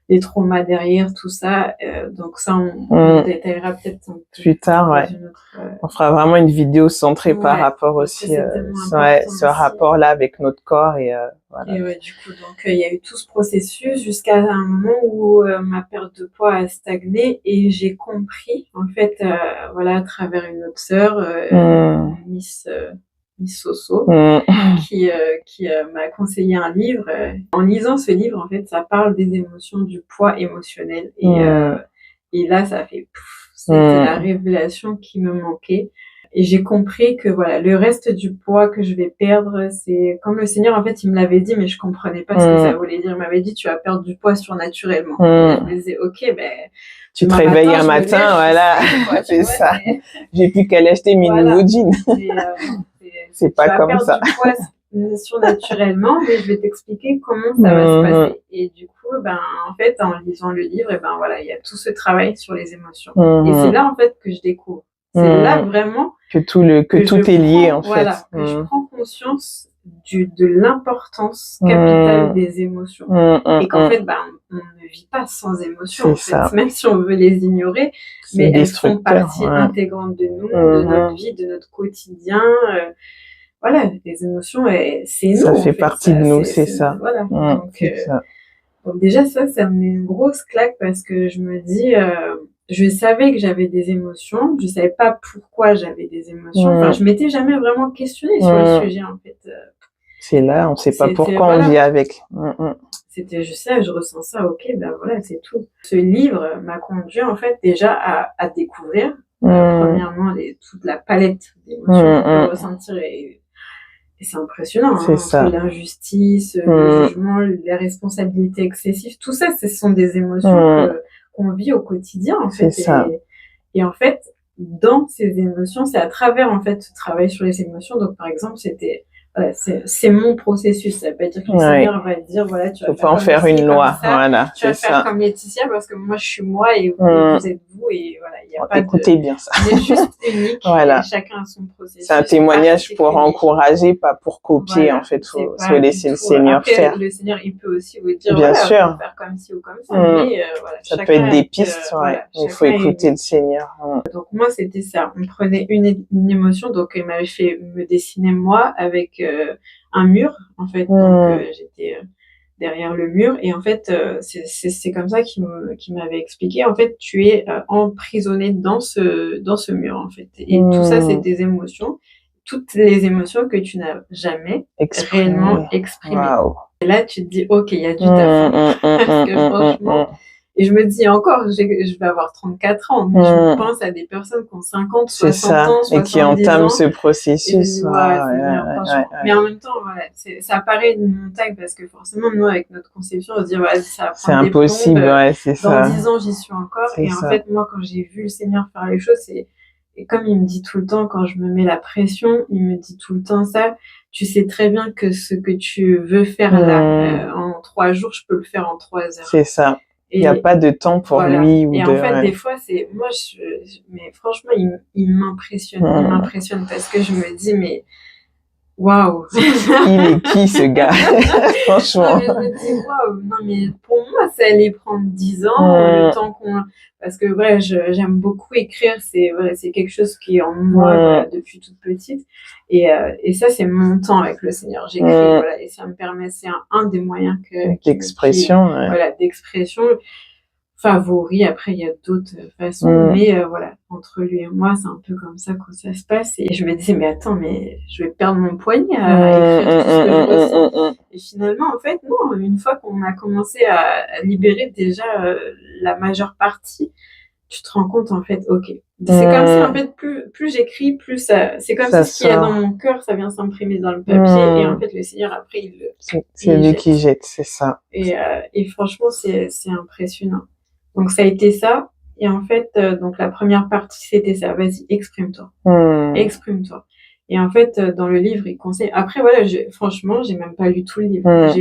[SPEAKER 2] des traumas derrière tout ça. Donc ça, on détaillera peut-être un peu
[SPEAKER 1] plus tard. On fera vraiment une vidéo centrée par rapport aussi ce rapport-là avec notre corps et voilà.
[SPEAKER 2] Et du coup, donc il y a eu tout ce processus jusqu'à un moment où ma perte de poids a stagné et j'ai compris en fait à travers une autre sœur, Miss Soso, qui m'a conseillé un livre. En lisant ce livre, en fait, ça parle des émotions, du poids émotionnel. Et là, ça fait c'était la révélation qui me manquait. Et j'ai compris que le reste du poids que je vais perdre, c'est comme le Seigneur, en fait, il me l'avait dit, mais je comprenais pas ce que ça voulait dire. Il m'avait dit, tu vas perdre du poids surnaturellement. Et je me disais, ok,
[SPEAKER 1] tu te réveilles un matin, c'est ça. J'ai plus qu'à l'acheter mes nouveaux jeans. C'est pas comme ça.
[SPEAKER 2] Tu vas perdre du poids surnaturellement, mais je vais t'expliquer comment ça va se passer. Et du coup, en fait, en lisant le livre, il y a tout ce travail sur les émotions. Et c'est là, en fait, que je découvre. C'est là vraiment
[SPEAKER 1] que tout est lié, en fait.
[SPEAKER 2] Que je prends conscience de l'importance capitale des émotions. Et qu'en fait, on ne vit pas sans émotions, en fait. Même si on veut les ignorer, mais elles font partie intégrante de nous, de notre vie, de notre quotidien. Les émotions, c'est nous.
[SPEAKER 1] Ça fait partie de nous, c'est ça.
[SPEAKER 2] Voilà. Donc déjà, ça me met une grosse claque parce que je me dis... je savais que j'avais des émotions, je savais pas pourquoi j'avais des émotions. Enfin, je m'étais jamais vraiment questionnée sur le sujet, en fait.
[SPEAKER 1] C'est là, on sait pas pourquoi on vit avec.
[SPEAKER 2] C'était juste ça, je ressens ça, ok, c'est tout. Ce livre m'a conduit, en fait, déjà à découvrir, premièrement, toute la palette d'émotions qu'on peut ressentir et c'est impressionnant, entre l'injustice, le jugement, les responsabilités excessives, tout ça, ce sont des émotions qu'on vit au quotidien, en fait. Et en fait, dans ces émotions, c'est à travers, en fait, ce travail sur les émotions. Donc, par exemple, c'était voilà, c'est mon processus. Ça veut pas dire que le
[SPEAKER 1] Ouais.
[SPEAKER 2] Seigneur va dire, voilà, tu vas
[SPEAKER 1] Faut
[SPEAKER 2] faire
[SPEAKER 1] pas en
[SPEAKER 2] comme
[SPEAKER 1] faire
[SPEAKER 2] ci,
[SPEAKER 1] une
[SPEAKER 2] comme
[SPEAKER 1] loi.
[SPEAKER 2] ça.
[SPEAKER 1] Voilà,
[SPEAKER 2] Tu vas
[SPEAKER 1] c'est
[SPEAKER 2] faire
[SPEAKER 1] ça.
[SPEAKER 2] comme Laetitia parce que moi je suis moi et vous, vous êtes vous, et voilà, il y a pas
[SPEAKER 1] Écoutez bien ça.
[SPEAKER 2] on est juste unique
[SPEAKER 1] Voilà.
[SPEAKER 2] et chacun a son processus.
[SPEAKER 1] C'est un témoignage pour encourager, pas pour copier,
[SPEAKER 2] Voilà,
[SPEAKER 1] en fait.
[SPEAKER 2] c'est
[SPEAKER 1] Faut
[SPEAKER 2] pas
[SPEAKER 1] laisser
[SPEAKER 2] du
[SPEAKER 1] le
[SPEAKER 2] tout.
[SPEAKER 1] Seigneur
[SPEAKER 2] Après,
[SPEAKER 1] faire.
[SPEAKER 2] le Seigneur, il peut aussi vous dire,
[SPEAKER 1] Bien
[SPEAKER 2] voilà,
[SPEAKER 1] sûr.
[SPEAKER 2] faut faire comme ci ou comme ça, mais voilà,
[SPEAKER 1] Ça peut
[SPEAKER 2] chacun
[SPEAKER 1] être des
[SPEAKER 2] est,
[SPEAKER 1] pistes, ouais.
[SPEAKER 2] voilà,
[SPEAKER 1] Il faut
[SPEAKER 2] chacun est
[SPEAKER 1] écouter le Seigneur.
[SPEAKER 2] donc moi, c'était ça. On prenait une émotion, donc il m'avait fait me dessiner moi avec un mur, en fait. Donc j'étais derrière le mur, et en fait, c'est comme ça qu'il m'avait expliqué. En fait, tu es emprisonné dans ce mur, en fait. Et tout ça, c'est des émotions, toutes les émotions que tu n'as jamais réellement exprimées.
[SPEAKER 1] Wow.
[SPEAKER 2] Et là, tu te dis, ok, il y a du taf. Parce que franchement, et je me dis encore, je vais avoir 34 ans, mais je pense à des personnes qui ont 50, 60 ans, 70 ans.
[SPEAKER 1] Et qui entament ce processus.
[SPEAKER 2] Et je dis, franchement. Mais en même temps, voilà, ça paraît une montagne parce que forcément, nous, avec notre conception, on se dit, ouais, ça va prendre
[SPEAKER 1] c'est impossible,
[SPEAKER 2] des plombes.
[SPEAKER 1] Ouais, c'est ça.
[SPEAKER 2] Dans 10 ans, j'y suis encore. Et en fait, moi, quand j'ai vu le Seigneur faire les choses, et comme il me dit tout le temps, quand je me mets la pression, il me dit tout le temps ça. Tu sais très bien que ce que tu veux faire là, en 3 jours, je peux le faire en 3 heures.
[SPEAKER 1] C'est ça. Il n'y a pas de temps pour
[SPEAKER 2] voilà.
[SPEAKER 1] lui.
[SPEAKER 2] Et en fait, des fois, c'est moi, mais franchement, il m'impressionne. Il m'impressionne parce que je me dis, mais waouh.
[SPEAKER 1] Il est qui ce gars? Franchement.
[SPEAKER 2] Non, mais je me dis, waouh. Non, mais pour moi, ça allait prendre 10 ans, le temps parce que vrai, j'aime beaucoup écrire. C'est quelque chose qui est en moi voilà, depuis toute petite. Et ça, c'est mon temps avec le Seigneur. J'écris, voilà, et ça me permet, c'est un des moyens
[SPEAKER 1] d'expression.
[SPEAKER 2] Voilà, d'expression favori. Après, il y a d'autres façons, mais voilà, entre lui et moi, c'est un peu comme ça que ça se passe. Et je me disais, mais attends, mais je vais perdre mon poignet à écrire tout ce que je ressens. Et finalement, en fait, non, une fois qu'on a commencé à libérer déjà la majeure partie, tu te rends compte, en fait, ok. C'est comme si, en fait, plus j'écris, plus ça, c'est comme si ce qu'il y a dans mon cœur, ça vient s'imprimer dans le papier, et en fait, le Seigneur, après,
[SPEAKER 1] c'est lui qui jette, c'est ça.
[SPEAKER 2] Et franchement, c'est impressionnant. Donc, ça a été ça. Et en fait, donc, la première partie, c'était ça. Vas-y, exprime-toi. Exprime-toi. Et en fait, dans le livre, il conseille. Après, voilà, franchement, j'ai même pas lu tout le livre.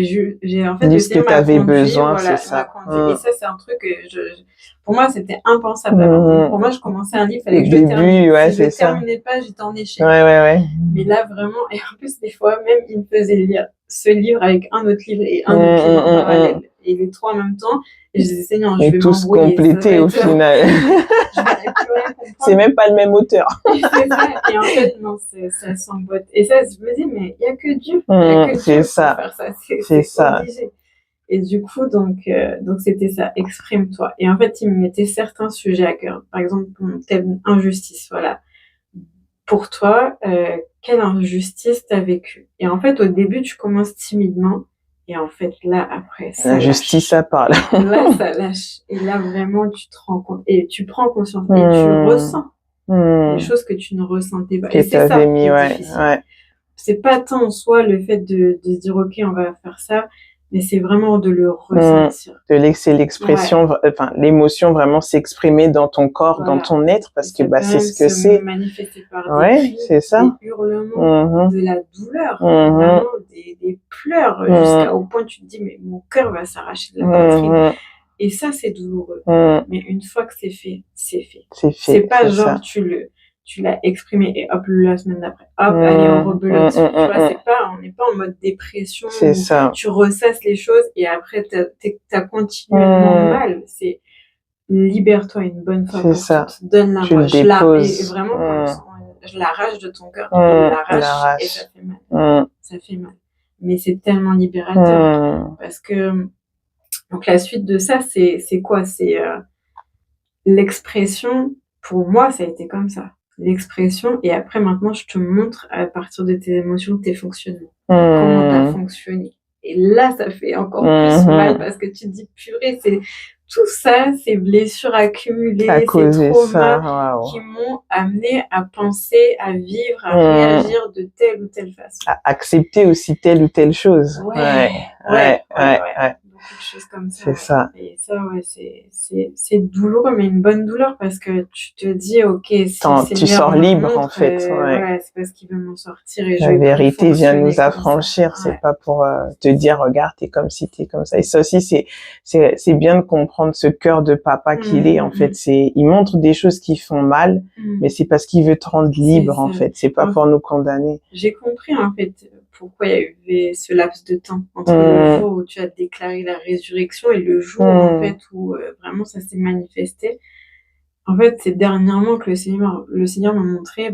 [SPEAKER 2] J'ai en fait,
[SPEAKER 1] lu ce que tu avais besoin, voilà, c'est ça.
[SPEAKER 2] Et ça, c'est un truc que pour moi, c'était impensable. Pour moi, je commençais un livre, il fallait que je termine. Si je terminais pas, j'étais en échec. Mais là, vraiment, et en plus, des fois, même, il me faisait lire ce livre avec un autre livre et un autre livre en parallèle. Et les trois en même temps. Et je disais, Seigneur, je vais
[SPEAKER 1] tous compléter au final. C'est même pas le même auteur.
[SPEAKER 2] C'est ça. Et en fait, non, ça s'emboîte. Et ça, je me dis, mais il y a que Dieu. Il y a que Dieu pour faire ça. C'est ça. Obligé. Et du coup, donc c'était ça. Exprime-toi. Et en fait, il me mettait certains sujets à cœur. Par exemple, telle injustice. Voilà. Pour toi, quelle injustice t'as vécue? Et en fait, au début, tu commences timidement. Et en fait, là, après, ça
[SPEAKER 1] justice, ça parle.
[SPEAKER 2] Là, ça lâche. Et là, vraiment, tu te rends compte. Et tu prends conscience. Et tu ressens les choses que tu ne ressentais pas. Et c'est ça qui est difficile. C'est pas tant en soi le fait de se dire, OK, on va faire ça, mais c'est vraiment de le ressentir.
[SPEAKER 1] De laisser l'expression, enfin, l'émotion vraiment s'exprimer dans ton corps, dans ton être, parce que, c'est ce que c'est.
[SPEAKER 2] Manifester par des cris,
[SPEAKER 1] c'est ça.
[SPEAKER 2] des hurlements, de la douleur, vraiment des pleurs, jusqu'à au point où tu te dis, mais mon cœur va s'arracher de la poitrine. Et ça, c'est douloureux. Mais une fois que c'est fait, c'est fait. C'est pas genre, tu l'as exprimé et hop, la semaine d'après, hop, allez, on rebelote. Tu vois, on n'est pas en mode dépression.
[SPEAKER 1] C'est ça.
[SPEAKER 2] Tu ressasses les choses et après, t'as continuellement mal. C'est libère-toi une bonne fois pour toutes. Donne la voix. Et vraiment, je l'arrache de ton cœur. Je l'arrache et ça fait mal. Ça fait mal. Mais c'est tellement libérateur. Parce que, donc la suite de ça, c'est quoi? C'est l'expression. Pour moi, ça a été comme ça. L'expression, et après maintenant je te montre à partir de tes émotions, tes fonctionnements, comment t'as fonctionné. Et là ça fait encore plus mal parce que tu te dis purée, c'est tout ça, ces blessures accumulées, ces traumas qui m'ont amené à penser, à vivre, à réagir de telle ou telle façon.
[SPEAKER 1] À accepter aussi telle ou telle chose. Ouais.
[SPEAKER 2] beaucoup de choses comme ça.
[SPEAKER 1] C'est ça.
[SPEAKER 2] Et ça, ouais, c'est douloureux, mais une bonne douleur parce que tu te dis, ok, si
[SPEAKER 1] Tu sors libre,
[SPEAKER 2] montre,
[SPEAKER 1] en fait.
[SPEAKER 2] ouais, c'est parce qu'il veut m'en sortir et je
[SPEAKER 1] La
[SPEAKER 2] vais
[SPEAKER 1] vérité vient nous
[SPEAKER 2] fonctionner
[SPEAKER 1] affranchir.
[SPEAKER 2] comme ça.
[SPEAKER 1] C'est pas pour te dire, regarde, t'es comme si t'es comme ça. Et ça aussi, c'est bien de comprendre ce cœur de papa qu'il est. En fait, il montre des choses qui font mal, mais c'est parce qu'il veut te rendre libre, en fait. C'est pas pour nous condamner.
[SPEAKER 2] J'ai compris, en fait, pourquoi il y a eu ce laps de temps entre le jour où tu as déclaré la résurrection et le jour, en fait, où vraiment ça s'est manifesté. En fait, c'est dernièrement que le Seigneur m'a montré,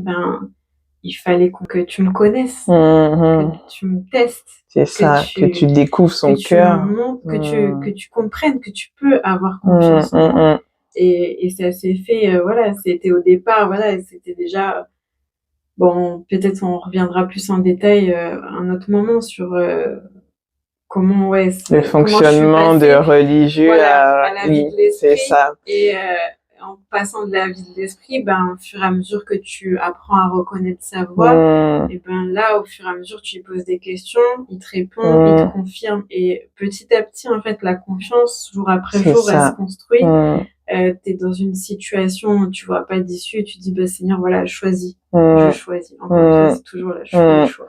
[SPEAKER 2] il fallait que tu me connaisses, que tu me testes.
[SPEAKER 1] C'est ça, que tu découvres son cœur.
[SPEAKER 2] Que tu comprennes que tu peux avoir confiance en moi. Et ça s'est fait, voilà, c'était au départ, voilà, c'était déjà... Bon, peut-être on reviendra plus en détail un autre moment sur comment, ouais,
[SPEAKER 1] le fonctionnement de religieux
[SPEAKER 2] à la vie de l'esprit.
[SPEAKER 1] C'est ça.
[SPEAKER 2] Et en passant de la vie de l'esprit, au fur et à mesure que tu apprends à reconnaître sa voix, et là, au fur et à mesure, tu lui poses des questions, il te répond, il te confirme. Et petit à petit, en fait, la confiance, jour après jour, elle se construit. T'es dans une situation où tu vois pas d'issue, tu dis, Seigneur, voilà, choisis. Je choisis. Encore une fois, c'est toujours le choix.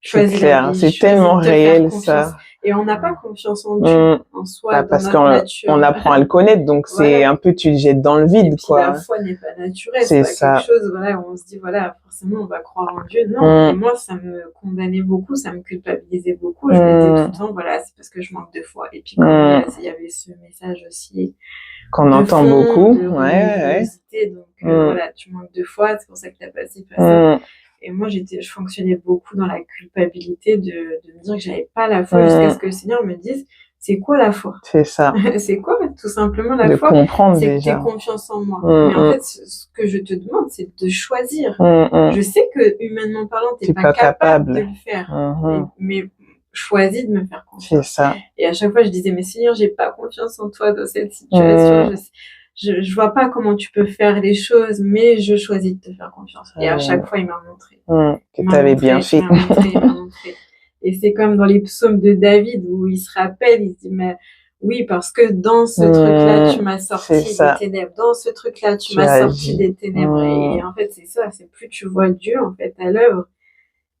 [SPEAKER 1] C'est clair, c'est tellement réel, ça.
[SPEAKER 2] Et on n'a pas confiance en Dieu, en soi,
[SPEAKER 1] parce qu'on apprend à le connaître, donc c'est un peu, tu le jettes dans le vide,
[SPEAKER 2] et puis, la foi n'est pas naturelle, c'est pas quelque chose, voilà, où on se dit, voilà, forcément, on va croire en Dieu. Non, et moi, ça me condamnait beaucoup, ça me culpabilisait beaucoup. Je me disais tout le temps, voilà, c'est parce que je manque de foi. Et puis, quand il y avait ce message aussi,
[SPEAKER 1] qu'on entend beaucoup,
[SPEAKER 2] de donc voilà, tu manques de foi, c'est pour ça que t'as passé ça. Et moi, je fonctionnais beaucoup dans la culpabilité de me dire que j'avais pas la foi jusqu'à ce que le Seigneur me dise, c'est quoi la foi?
[SPEAKER 1] C'est ça.
[SPEAKER 2] C'est quoi, tout simplement, la foi?
[SPEAKER 1] De comprendre
[SPEAKER 2] c'est
[SPEAKER 1] déjà.
[SPEAKER 2] C'est que t'aies confiance en moi. Mais en fait, ce que je te demande, c'est de choisir. Je sais que, humainement parlant, t'es pas capable de le faire. Mais choisis de me faire confiance.
[SPEAKER 1] C'est ça.
[SPEAKER 2] Et à chaque fois, je disais, mais Seigneur, j'ai pas confiance en toi dans cette situation. Je vois pas comment tu peux faire les choses, mais je choisis de te faire confiance. Et à chaque fois, il m'a montré.
[SPEAKER 1] Que t'avais bien fait.
[SPEAKER 2] Il m'a montré. Et c'est comme dans les psaumes de David où il se rappelle, il se dit, mais oui, parce que dans ce truc-là, tu m'as sorti des ténèbres. Dans ce truc-là, tu m'as sorti des ténèbres. Et en fait, c'est ça. C'est plus tu vois Dieu, en fait, à l'œuvre,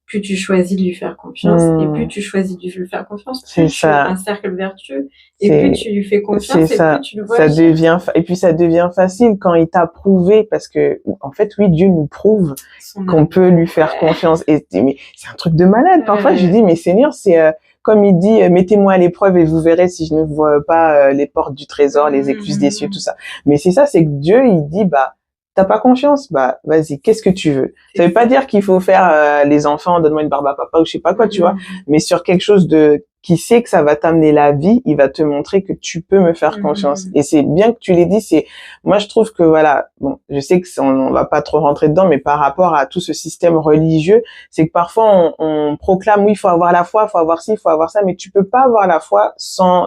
[SPEAKER 2] plus tu choisis de lui faire confiance, et plus tu choisis de lui faire confiance, plus tu as un cercle vertueux, et plus tu lui fais confiance, et plus tu le vois.
[SPEAKER 1] Et puis ça devient facile quand il t'a prouvé, parce que, en fait, oui, Dieu nous prouve qu'on peut lui faire confiance. Mais c'est un truc de malade. Parfois, je dis, mais Seigneur, c'est, comme il dit, mettez-moi à l'épreuve et vous verrez si je ne vois pas les portes du trésor, les écluses des cieux, tout ça. Mais c'est ça, c'est que Dieu, il dit, t'as pas confiance? Vas-y, qu'est-ce que tu veux? Ça veut pas dire qu'il faut faire les enfants, donne-moi une barbe à papa ou je sais pas quoi, tu vois. Mais sur quelque chose qui sait que ça va t'amener la vie, il va te montrer que tu peux me faire confiance. Et c'est bien que tu l'aies dit, moi je trouve que voilà, bon, je sais que on va pas trop rentrer dedans, mais par rapport à tout ce système religieux, c'est que parfois on proclame, oui, il faut avoir la foi, il faut avoir ci, il faut avoir ça, mais tu peux pas avoir la foi sans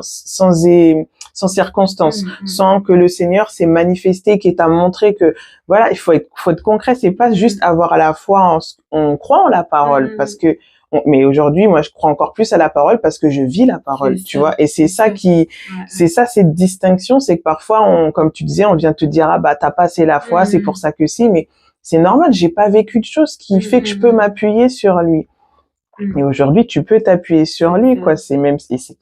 [SPEAKER 1] circonstance, sans que le Seigneur s'est manifesté, qui t'a montré que, voilà, il faut être concret, c'est pas juste avoir la foi on croit en la parole, parce que, mais aujourd'hui, moi, je crois encore plus à la parole parce que je vis la parole, tu vois, et c'est ça c'est ça, cette distinction, c'est que parfois, comme tu disais, on vient te dire, t'as pas assez la foi, c'est pour ça que si, mais c'est normal, j'ai pas vécu de choses qui fait que je peux m'appuyer sur lui. Et aujourd'hui, tu peux t'appuyer sur lui, quoi.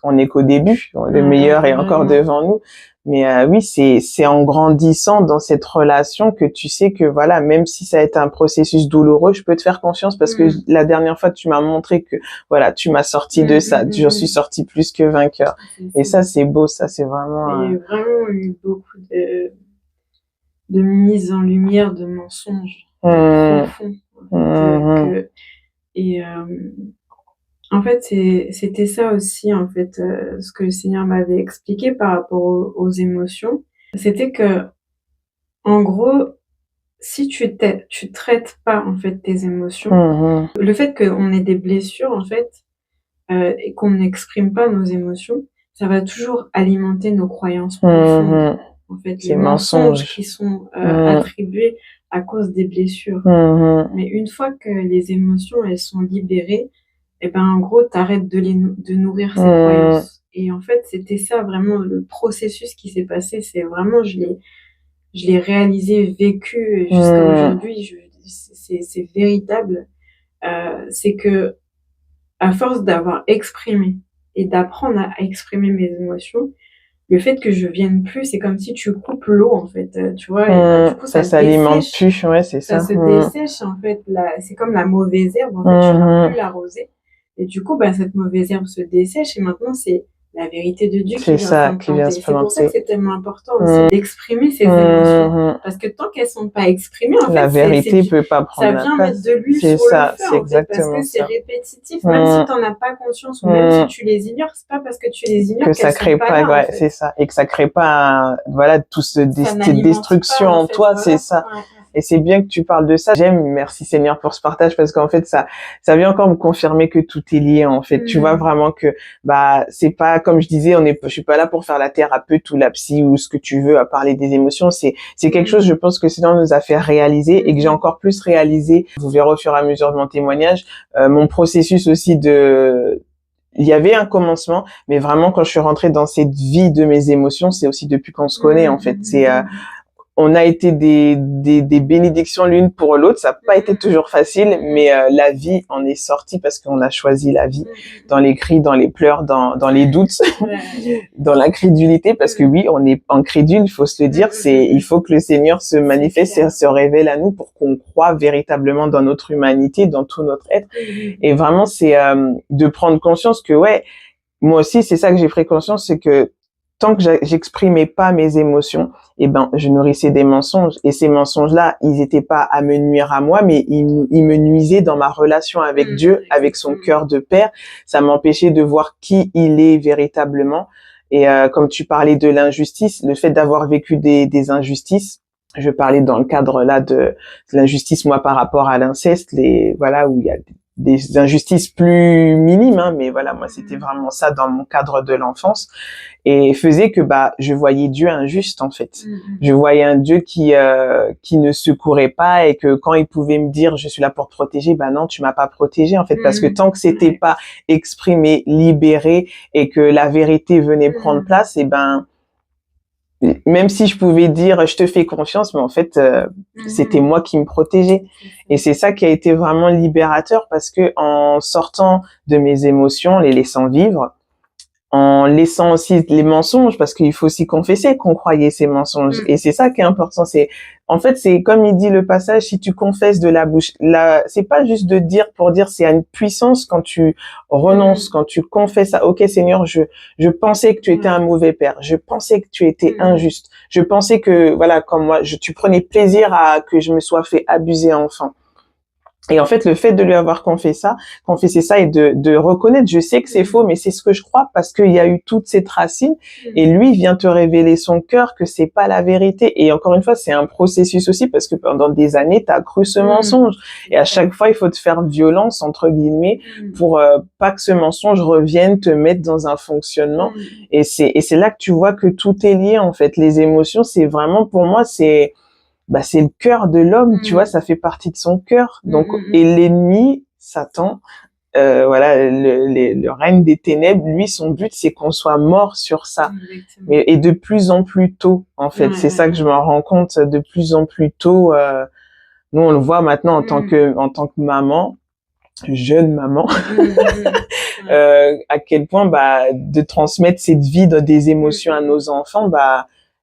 [SPEAKER 1] On est qu'au début. Le meilleur est encore devant nous. Mais oui, c'est en grandissant dans cette relation que tu sais que voilà, même si ça a été un processus douloureux, je peux te faire confiance parce que la dernière fois, tu m'as montré que voilà, tu m'as sorti de ça. J'en suis sortie plus que vainqueur. Et ça, c'est beau. Ça, c'est vraiment.
[SPEAKER 2] Il y a vraiment eu beaucoup de mise en lumière de mensonges profonds. Et en fait, c'était ça aussi, en fait, ce que le Seigneur m'avait expliqué par rapport aux émotions. C'était que, en gros, si tu traites pas, en fait, tes émotions, le fait qu'on ait des blessures, en fait, et qu'on n'exprime pas nos émotions, ça va toujours alimenter nos croyances profondes. En fait, les mensonges qui sont attribués à cause des blessures. Mais une fois que les émotions, elles sont libérées, en gros, t'arrêtes de nourrir ces croyances. Et en fait, c'était ça vraiment le processus qui s'est passé. C'est vraiment, je l'ai réalisé, vécu jusqu'à aujourd'hui. C'est véritable. C'est que à force d'avoir exprimé et d'apprendre à exprimer mes émotions, le fait que je vienne plus, c'est comme si tu coupes l'eau en fait, tu vois. Et du coup,
[SPEAKER 1] ça s'alimente plus, ouais, c'est ça.
[SPEAKER 2] Ça se dessèche en fait. C'est comme la mauvaise herbe en fait. Tu vas plus l'arroser. Et du coup, cette mauvaise herbe se dessèche et maintenant c'est la vérité de Dieu qui vient s'implanter. C'est pour ça que c'est tellement important aussi d'exprimer ces émotions. Parce que tant qu'elles sont pas exprimées, en fait,
[SPEAKER 1] la vérité peut pas prendre la place.
[SPEAKER 2] Ça vient mettre de l'huile sur le feu, en fait, parce que c'est répétitif. Même si t'en as pas conscience ou même si tu les ignores, c'est pas parce que tu les ignores
[SPEAKER 1] que ça crée pas, ouais, c'est ça. Et que ça crée pas, voilà, toute cette destruction en toi, c'est ça. Et c'est bien que tu parles de ça. J'aime, merci Seigneur pour ce partage parce qu'en fait ça vient encore me confirmer que tout est lié en fait. Tu vois vraiment que c'est pas comme je disais, je suis pas là pour faire la thérapeute ou la psy ou ce que tu veux à parler des émotions. C'est quelque chose, je pense que Seigneur nous a fait réaliser et que j'ai encore plus réalisé. Vous verrez au fur et à mesure de mon témoignage, mon processus aussi il y avait un commencement, mais vraiment quand je suis rentrée dans cette vie de mes émotions, c'est aussi depuis qu'on se connaît en fait. On a été des bénédictions l'une pour l'autre. Ça n'a pas été toujours facile, mais la vie en est sortie parce qu'on a choisi la vie dans les cris, dans les pleurs, dans les doutes, dans l'incrédulité. Parce que oui, on est incrédule, il faut se le dire. Il faut que le Seigneur se manifeste et se révèle à nous pour qu'on croie véritablement dans notre humanité, dans tout notre être. Et vraiment, c'est de prendre conscience que ouais, moi aussi, c'est ça que j'ai pris conscience, c'est que tant que j'exprimais pas mes émotions, je nourrissais des mensonges. Et ces mensonges-là, ils étaient pas à me nuire à moi, mais ils me nuisaient dans ma relation avec Dieu, avec son cœur de père. Ça m'empêchait de voir qui il est véritablement. Et comme tu parlais de l'injustice, le fait d'avoir vécu des injustices, je parlais dans le cadre là de l'injustice, moi, par rapport à l'inceste, où il y a des injustices plus minimes, mais voilà, moi c'était vraiment ça dans mon cadre de l'enfance, et faisait que je voyais Dieu injuste en fait. Je voyais un Dieu qui ne secourait pas, et que quand il pouvait me dire je suis là pour te protéger, non, tu m'as pas protégé en fait, parce que tant que c'était pas exprimé, libéré, et que la vérité venait prendre place, même si je pouvais dire je te fais confiance, mais en fait c'était moi qui me protégeais. Et c'est ça qui a été vraiment libérateur, parce que en sortant de mes émotions, les laissant vivre, en laissant aussi les mensonges, parce qu'il faut aussi confesser qu'on croyait ces mensonges. Et c'est ça qui est important. En fait, c'est comme il dit le passage, si tu confesses de la bouche, c'est pas juste de dire pour dire, c'est à une puissance quand tu renonces, quand tu confesses ok Seigneur, je pensais que tu étais un mauvais père, je pensais que tu étais injuste, je pensais que, voilà, comme moi, tu prenais plaisir à que je me sois fait abuser enfant. Et en fait, le fait de lui avoir confessé ça et de reconnaître, je sais que c'est faux, mais c'est ce que je crois parce qu'il y a eu toute cette racine, et lui vient te révéler son cœur que c'est pas la vérité. Et encore une fois, c'est un processus aussi, parce que pendant des années, t'as cru ce mensonge. Et à chaque fois, il faut te faire violence, entre guillemets, pour pas que ce mensonge revienne te mettre dans un fonctionnement. Et c'est là que tu vois que tout est lié, en fait. Les émotions, c'est vraiment, pour moi, c'est le cœur de l'homme, tu vois, ça fait partie de son cœur. Donc, et l'ennemi, Satan, le règne des ténèbres, lui, son but, c'est qu'on soit mort sur ça. Et de plus en plus tôt, en fait. C'est ça que je m'en rends compte, de plus en plus tôt. Nous, on le voit maintenant en tant que maman, jeune maman, à quel point, de transmettre cette vie des émotions à nos enfants,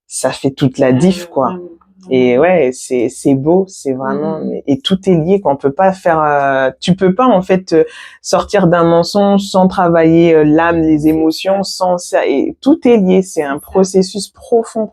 [SPEAKER 1] ça fait toute la diff, quoi. Et ouais, c'est beau, c'est vraiment, et tout est lié, qu'on peut pas faire, tu peux pas, en fait, sortir d'un mensonge sans travailler l'âme, les émotions, sans ça, et tout est lié, c'est un processus profond.